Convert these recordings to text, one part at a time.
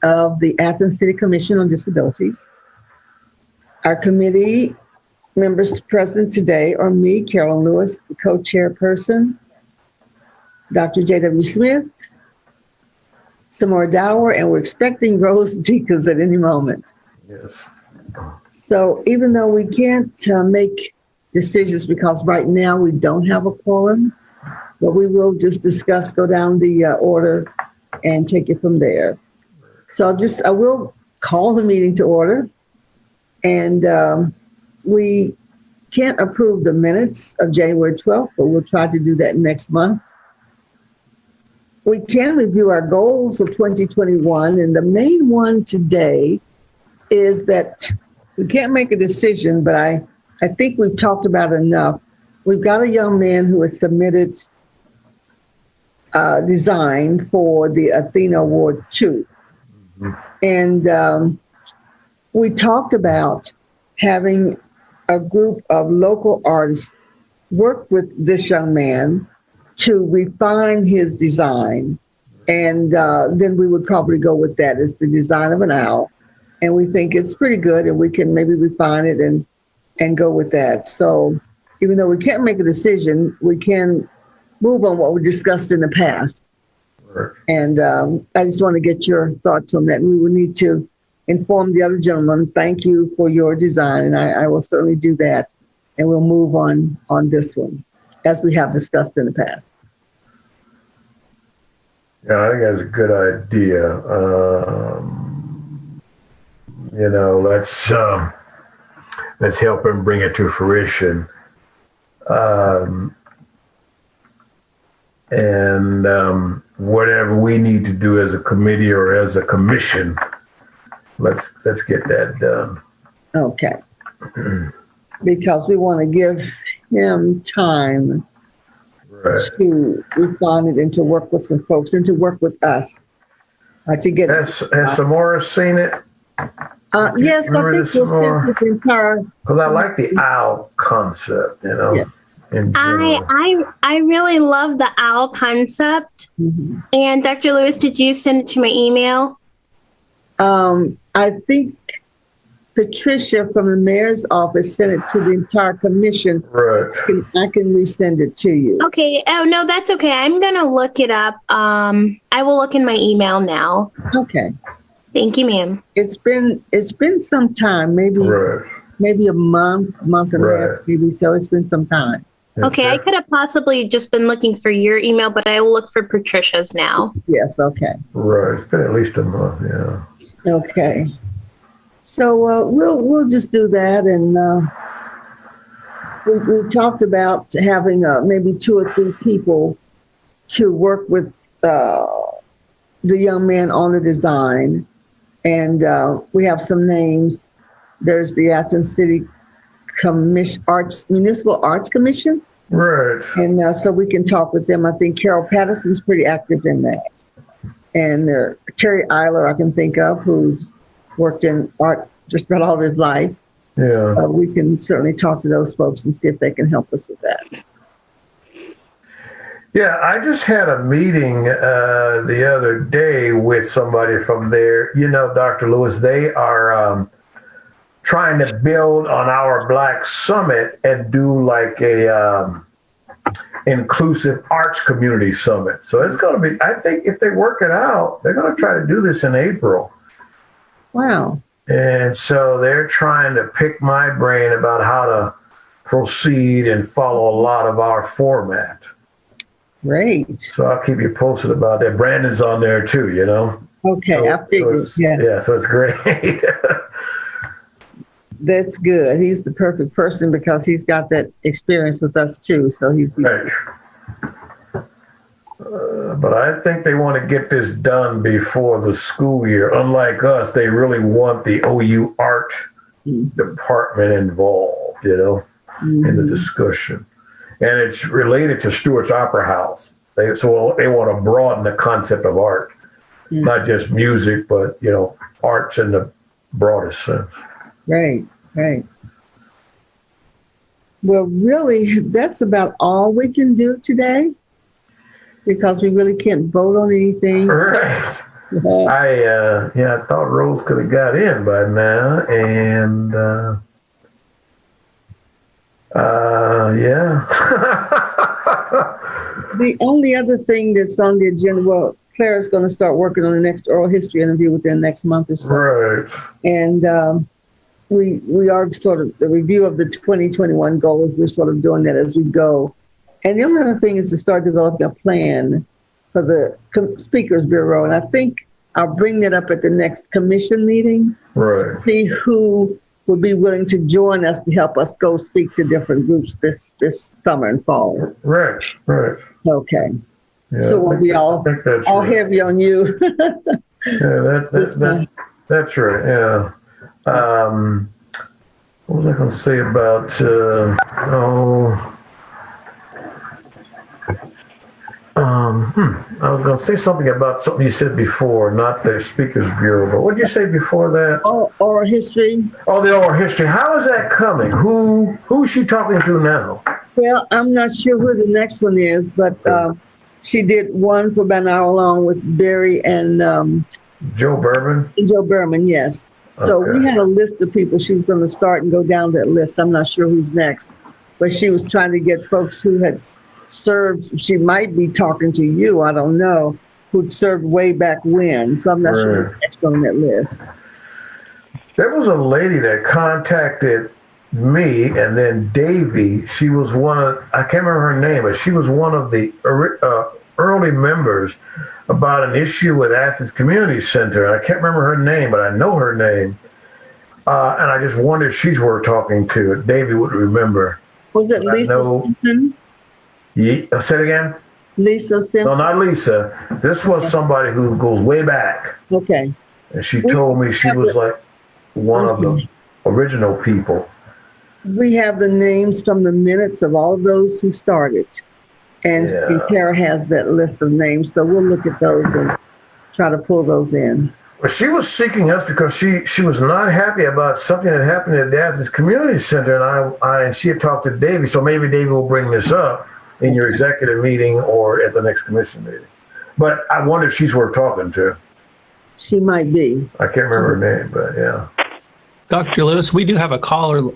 of the Athens City Commission on Disabilities. Our committee members present today are me, Carolyn Lewis, the co-chairperson, Dr. J.W. Smith, Samora Dower, and we're expecting Rose Deacons at any moment. Yes. So even though we can't make decisions because right now we don't have a quorum, but we will just discuss, go down the order and take it from there. So I will call the meeting to order, and we can't approve the minutes of January 12th, but we'll try to do that next month. We can review our goals of 2021, and the main one today is that we can't make a decision, but I think we've talked about enough. We've got a young man who has submitted design for the Athena Award 2. And we talked about having a group of local artists work with this young man to refine his design. And then we would probably go with that as the design of an owl. And we think it's pretty good, and we can maybe refine it and go with that. So even though we can't make a decision, we can move on what we discussed in the past. Right. And I just want to get your thoughts on that. We will need to inform the other gentleman, thank you for your design, and I will certainly do that. And we'll move on this one, as we have discussed in the past. Yeah, I think that's a good idea. Let's help him bring it to fruition. Whatever we need to do as a committee or as a commission, let's get that done. Okay. Because we want to give him time to refine it and to work with some folks and to work with us to get Has Samora seen it? Yes, I think we'll send it in her. Because I like the owl concept, Yes. I really love the owl concept. Mm-hmm. And Dr. Lewis, did you send it to my email? I think Patricia from the mayor's office sent it to the entire commission. Right. I can resend it to you. Okay. Oh, no, that's okay. I'm going to look it up. I will look in my email now. Okay. Thank you, ma'am. It's been some time, maybe a month and a half, maybe so. It's been some time. Okay, I could have possibly just been looking for your email, but I will look for Patricia's now. Yes, okay. Right, it's been at least a month, yeah. Okay. So we'll just do that, and we talked about having maybe 2 or 3 people to work with the young man on the design, and we have some names. There's the Athens City Municipal Arts Commission. Right. And so we can talk with them. I think Carol Patterson's pretty active in that. And Terry Eiler, I can think of, who's worked in art just about all of his life. Yeah. We can certainly talk to those folks and see if they can help us with that. Yeah, I just had a meeting the other day with somebody from there. You know, Dr. Lewis, they are trying to build on our Black Summit and do like a inclusive arts community summit. So it's going to be, I think if they work it out, they're going to try to do this in April. Wow. And so they're trying to pick my brain about how to proceed and follow a lot of our format. Great. So I'll keep you posted about that. Brandon's on there too, you know? Okay, so, I figured, yeah, so it's great. That's good. He's the perfect person because he's got that experience with us too. So he's right. But I think they want to get this done before the school year. Unlike us, they really want the OU art department involved, you know, in the discussion. And it's related to Stewart's Opera House. They want to broaden the concept of art, not just music, but, you know, arts in the broadest sense. Right. Well, really, that's about all we can do today because we really can't vote on anything. Right. I thought Rose could have got in by now, and yeah. The only other thing that's on the agenda, well, Claire's going to start working on the next oral history interview within the next month or so. Right. And we are sort of the review of the 2021 goals. We're sort of doing that as we go. And the only other thing is to start developing a plan for the Speakers Bureau. And I think I'll bring that up at the next commission meeting. Right. See who would be willing to join us to help us go speak to different groups this summer and fall. Right. Right. Okay. Yeah, So we'll be all right. heavy on you. Yeah, that's right. Yeah. What was I going to say about? I was going to say something about something you said before, not the Speakers Bureau, but what did you say before that? Oral history. Oh, the oral history. How is that coming? Who's she talking to now? Well, I'm not sure who the next one is, but she did one for about an hour long with Barry and Joe Berman. Joe Berman, yes. So we had a list of people she was going to start and go down that list. I'm not sure who's next, but she was trying to get folks who had served. She might be talking to you, I don't know, who'd served way back when. So I'm not sure who's next on that list. There was a lady that contacted me and then Davy. She was I can't remember her name, but she was one of the early members about an issue with Athens Community Center. And I can't remember her name, but I know her name. And I just wondered if she's worth talking to. Davy would remember. Was it Lisa Simpson? Yeah, say it again? Lisa Simpson? No, not Lisa. This was somebody who goes way back. Okay. And she told me she was like one of the original people. We have the names from the minutes of all of those who started. And Tara has that list of names. So we'll look at those and try to pull those in. Well, she was seeking us because she was not happy about something that happened at the Athens Community Center. And she had talked to Davey. So maybe Davey will bring this up in your executive meeting or at the next commission meeting. But I wonder if she's worth talking to. She might be. I can't remember her name, but yeah. Dr. Lewis, we do have a caller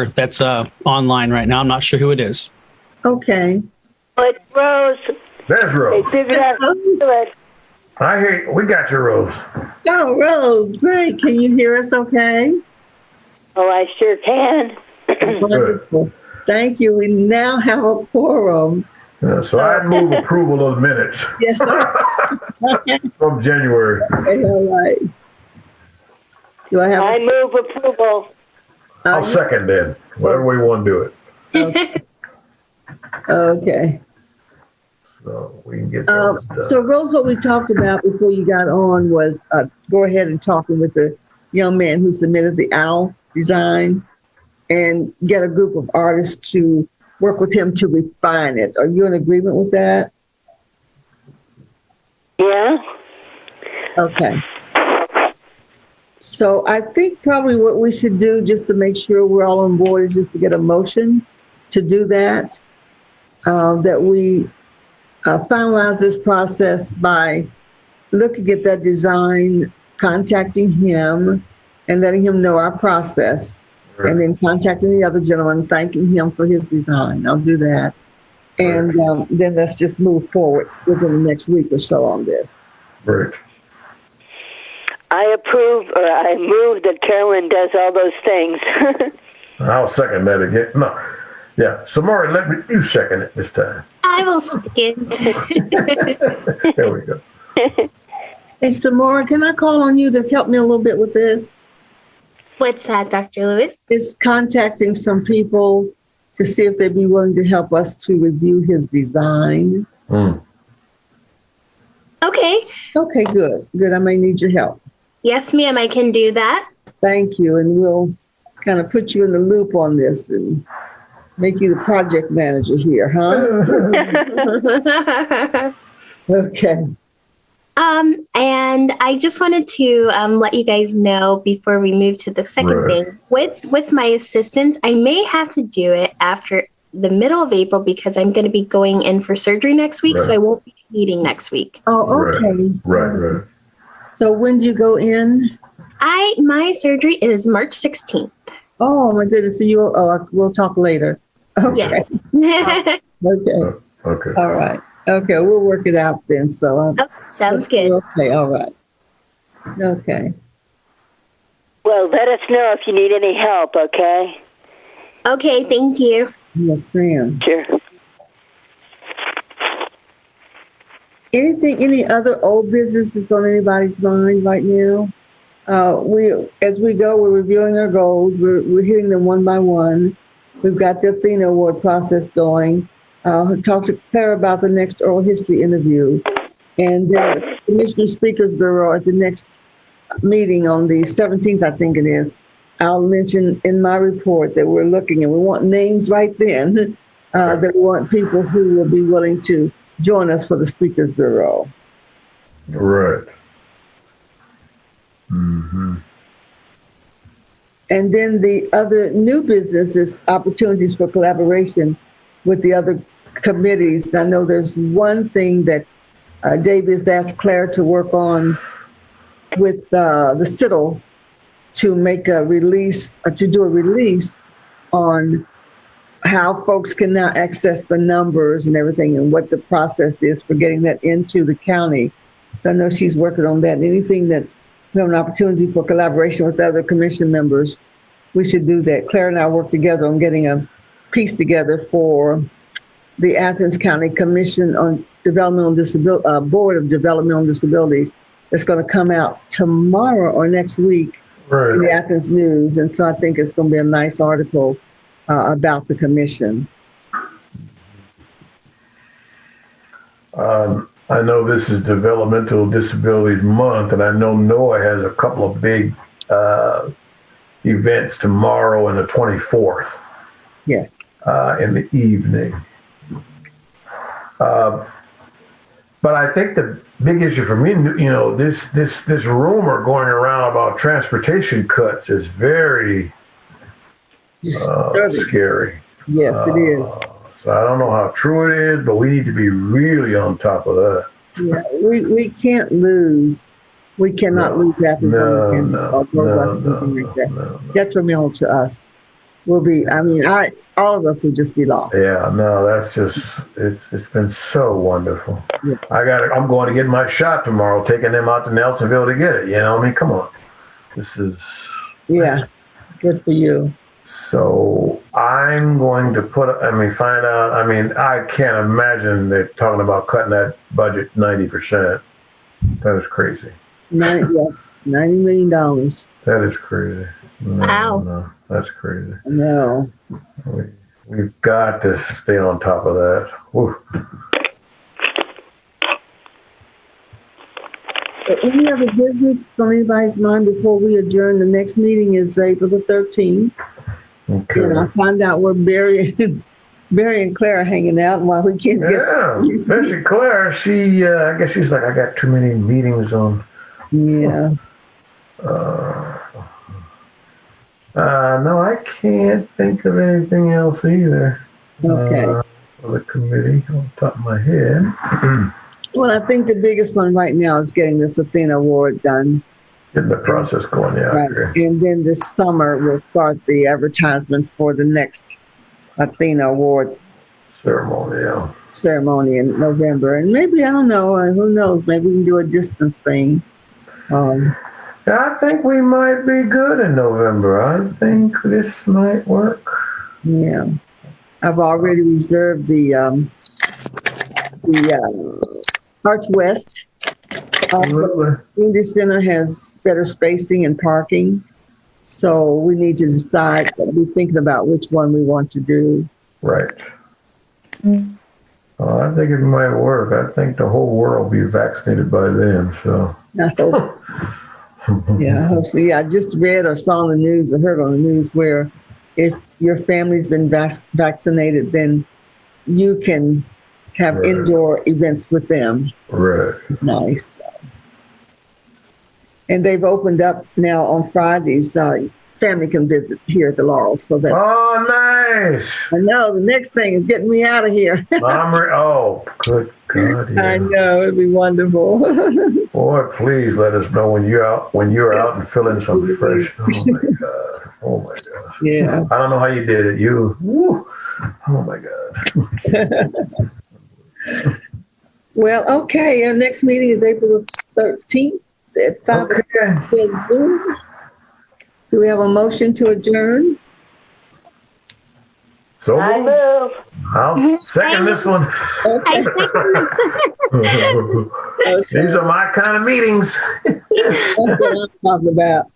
that's online right now. I'm not sure who it is. Okay. It's Rose. There's Rose. They figured out how to do it. I hear we got you, Rose. Oh, Rose, great. Can you hear us okay? Oh, I sure can. Wonderful. Thank you. We now have a quorum. Yeah, so I move approval of the minutes. Yes, sir. From January. Okay, all right. Do I have I move approval. I'll second that. Whatever we want to do it. Okay. Okay. So we can get those done. So Rose, what we talked about before you got on was go ahead and talking with the young man who submitted the owl design and get a group of artists to work with him to refine it. Are you in agreement with that? Yeah. Okay. So I think probably what we should do just to make sure we're all on board is just to get a motion to do that, that we finalize this process by looking at that design, contacting him and letting him know our process, and then contacting the other gentleman, thanking him for his design. I'll do that. And then let's just move forward within the next week or so on this. Right. I approve, or I move that Carolyn does all those things. I'll second that again. No. Yeah. Samara, let me, you second it this time. I will second. There we go. Hey, Samara, can I call on you to help me a little bit with this? What's that, Dr. Lewis? Is contacting some people to see if they'd be willing to help us to review his design. Okay. Okay, good. Good. I may need your help. Yes, ma'am, I can do that. Thank you. And we'll kind of put you in the loop on this and make you the project manager here, huh? Okay. And I just wanted to let you guys know before we move to the second thing. With my assistant, I may have to do it after the middle of April because I'm going to be going in for surgery next week, so Right. I won't be meeting next week. Oh, okay. Right. So when do you go in? My surgery is March 16th. Oh my goodness. So we'll talk later. Okay. Yeah. Okay. Okay. All right. Okay. We'll work it out then. So Sounds good. okay. All right. Okay. Well, let us know if you need any help, okay? Okay, thank you. Yes, ma'am. Sure. Any other old businesses on anybody's mind right now? As we go, we're reviewing our goals. We're hitting them one by one. We've got the Athena Award process going. Talk to Claire about the next oral history interview. And then the Commissioner Speakers Bureau at the next meeting on the 17th, I think it is. I'll mention in my report that we're looking and we want names right then. That we want people who will be willing to join us for the Speakers Bureau. Right. Mm-hmm. And then the other new business is opportunities for collaboration with the other committees. I know there's one thing that David's asked Claire to work on with the CITL to make a release, to do a release on how folks can now access the numbers and everything and what the process is for getting that into the county. So I know she's working on that. Anything that we have an opportunity for collaboration with other commission members, we should do that. Claire and I work together on getting a piece together for the Athens County Commission on Developmental Disability, Board of Developmental Disabilities. That's going to come out tomorrow or next week in the Athens News. And so I think it's going to be a nice article about the commission. I know this is Developmental Disabilities Month, and I know NOAA has a couple of big events tomorrow and the 24th. Yes. In the evening. But I think the big issue for me, this rumor going around about transportation cuts is very scary. Yes, it is. So I don't know how true it is, but we need to be really on top of that. Yeah, we can't lose. We cannot lose Athens. Detrimental to us. Will be. I mean, all of us will just be lost. Yeah, no, that's just it's been so wonderful. Yeah. I'm going to get my shot tomorrow, taking them out to Nelsonville to get it. I mean, come on. This is Good for you. So I'm going to find out. I mean, I can't imagine they're talking about cutting that budget 90%. That is crazy. $90 million. That is crazy. Wow. No, that's crazy. No. We've got to stay on top of that. Whew. So any other business on anybody's mind before we adjourn? The next meeting is April the 13th. Okay. And I find out where Barry and Claire are hanging out and why we can't get. Yeah, especially Claire. She, I guess she's like, I got too many meetings on. Yeah. No, I can't think of anything else either. Okay. For the committee, on top of my head. Well, I think the biggest one right now is getting this Athena Award done. Getting the process going, yeah. I agree. And then this summer we'll start the advertisement for the next Athena Award ceremony in November. And maybe, I don't know, who knows, maybe we can do a distance thing. I think we might be good in November. I think this might work. Yeah. I've already reserved the Arch West. The Community Center has better spacing and parking. So we need to decide, we're thinking about which one we want to do. Right. I think it might work. I think the whole world will be vaccinated by then. So. I hope. Yeah, I hope so. Yeah, I just read or saw on the news or heard on the news where if your family's been vaccinated, then you can have indoor events with them. Right. Nice. And they've opened up now on Fridays. family can visit here at the Laurel. So that's, Oh, nice. I know the next thing is getting me out of here. Oh, good God. Yeah. I know, it'd be wonderful. Boy, please let us know when you're out and feeling some fresh. Oh my God. Oh my gosh. Yeah. I don't know how you did it. Woo. Oh my God. Well, okay, our next meeting is April 13th at 5 Okay. o'clock Zoom. Do we have a motion to adjourn? So I move. I'll second this one. I second this. These are my kind of meetings. That's what I'm talking about.